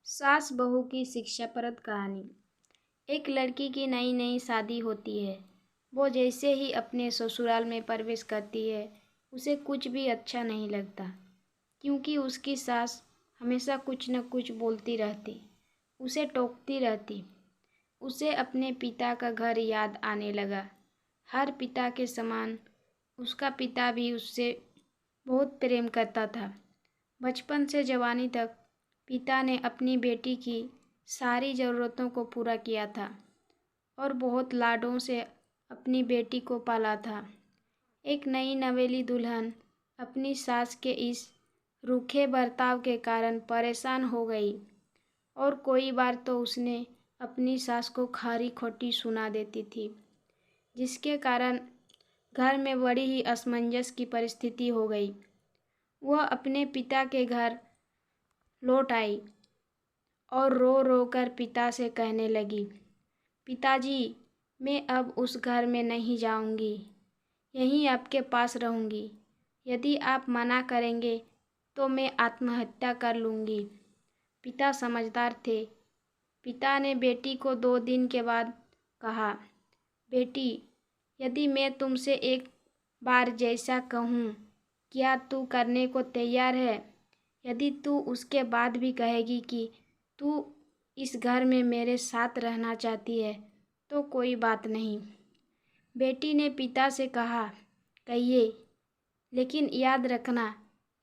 सास बहू की शिक्षाप्रद कहानी। एक लड़की की नई नई शादी होती है। वो जैसे ही अपने ससुराल में प्रवेश करती है उसे कुछ भी अच्छा नहीं लगता, क्योंकि उसकी सास हमेशा कुछ न कुछ बोलती रहती, उसे टोकती रहती। उसे अपने पिता का घर याद आने लगा। हर पिता के समान उसका पिता भी उससे बहुत प्रेम करता था। बचपन से जवानी तक पिता ने अपनी बेटी की सारी ज़रूरतों को पूरा किया था और बहुत लाडों से अपनी बेटी को पाला था। एक नई नवेली दुल्हन अपनी सास के इस रूखे बर्ताव के कारण परेशान हो गई और कोई बार तो उसने अपनी सास को खरी खोटी सुना देती थी, जिसके कारण घर में बड़ी ही असमंजस की परिस्थिति हो गई। वह अपने पिता के घर लौट आई और रो रो कर पिता से कहने लगी, पिताजी, मैं अब उस घर में नहीं जाऊंगी, यहीं आपके पास रहूंगी। यदि आप मना करेंगे तो मैं आत्महत्या कर लूंगी। पिता समझदार थे। पिता ने बेटी को 2 दिन के बाद कहा, बेटी, यदि मैं तुमसे एक बार जैसा कहूँ, क्या तू करने को तैयार है? यदि तू उसके बाद भी कहेगी कि तू इस घर में मेरे साथ रहना चाहती है तो कोई बात नहीं। बेटी ने पिता से कहा, कहिए, लेकिन याद रखना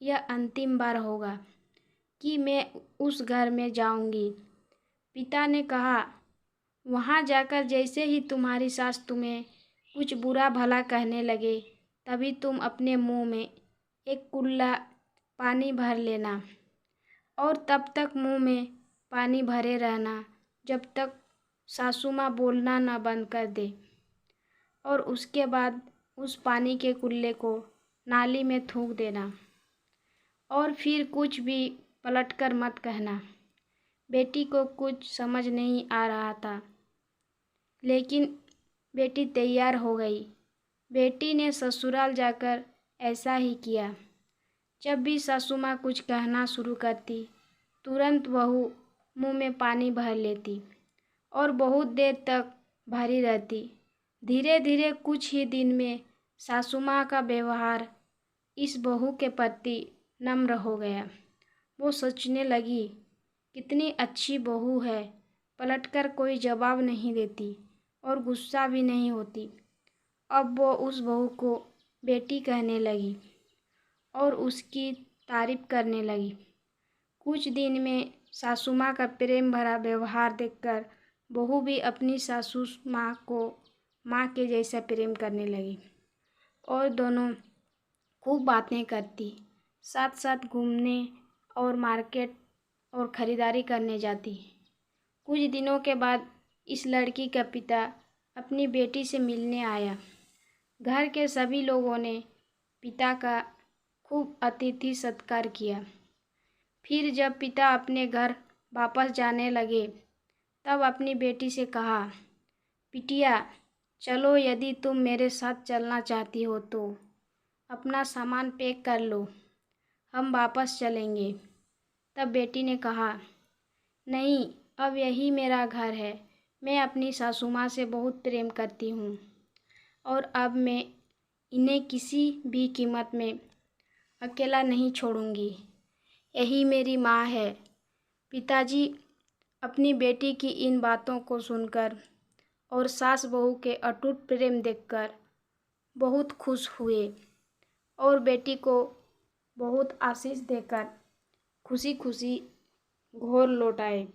यह अंतिम बार होगा कि मैं उस घर में जाऊंगी। पिता ने कहा, वहाँ जाकर जैसे ही तुम्हारी सास तुम्हें कुछ बुरा भला कहने लगे, तभी तुम अपने मुंह में एक कुल्ला पानी भर लेना और तब तक मुंह में पानी भरे रहना जब तक सासू माँ बोलना न बंद कर दे, और उसके बाद उस पानी के कुल्ले को नाली में थूक देना और फिर कुछ भी पलटकर मत कहना। बेटी को कुछ समझ नहीं आ रहा था, लेकिन बेटी तैयार हो गई। बेटी ने ससुराल जाकर ऐसा ही किया। जब भी सासू माँ कुछ कहना शुरू करती, तुरंत बहू मुंह में पानी भर लेती और बहुत देर तक भरी रहती। धीरे धीरे कुछ ही दिन में सासू माँ का व्यवहार इस बहू के प्रति नम्र हो गया। वो सोचने लगी, कितनी अच्छी बहू है, पलटकर कोई जवाब नहीं देती और गुस्सा भी नहीं होती। अब वो उस बहू को बेटी कहने लगी और उसकी तारीफ करने लगी। कुछ दिन में सासू माँ का प्रेम भरा व्यवहार देखकर बहू भी अपनी सासू माँ को माँ के जैसा प्रेम करने लगी और दोनों खूब बातें करती, साथ साथ घूमने और मार्केट और ख़रीदारी करने जाती। कुछ दिनों के बाद इस लड़की का पिता अपनी बेटी से मिलने आया। घर के सभी लोगों ने पिता का खूब अतिथि सत्कार किया। फिर जब पिता अपने घर वापस जाने लगे, तब अपनी बेटी से कहा, बिटिया, चलो, यदि तुम मेरे साथ चलना चाहती हो तो अपना सामान पैक कर लो, हम वापस चलेंगे। तब बेटी ने कहा, नहीं, अब यही मेरा घर है। मैं अपनी सासू माँ से बहुत प्रेम करती हूँ और अब मैं इन्हें किसी भी कीमत में अकेला नहीं छोड़ूंगी। यही मेरी माँ है। पिताजी अपनी बेटी की इन बातों को सुनकर और सास बहू के अटूट प्रेम देखकर बहुत खुश हुए और बेटी को बहुत आशीष देकर खुशी खुशी घर लौट आए।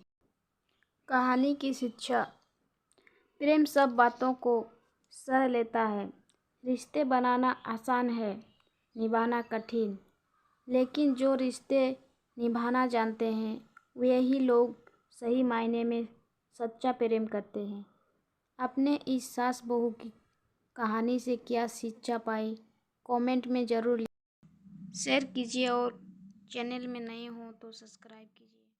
कहानी की शिक्षा। प्रेम सब बातों को सह लेता है। रिश्ते बनाना आसान है, निभाना कठिन। लेकिन जो रिश्ते निभाना जानते हैं वही लोग सही मायने में सच्चा प्रेम करते हैं। आपने इस सास बहू की कहानी से क्या शिक्षा पाई, कमेंट में ज़रूर शेयर कीजिए और चैनल में नए हो तो सब्सक्राइब कीजिए।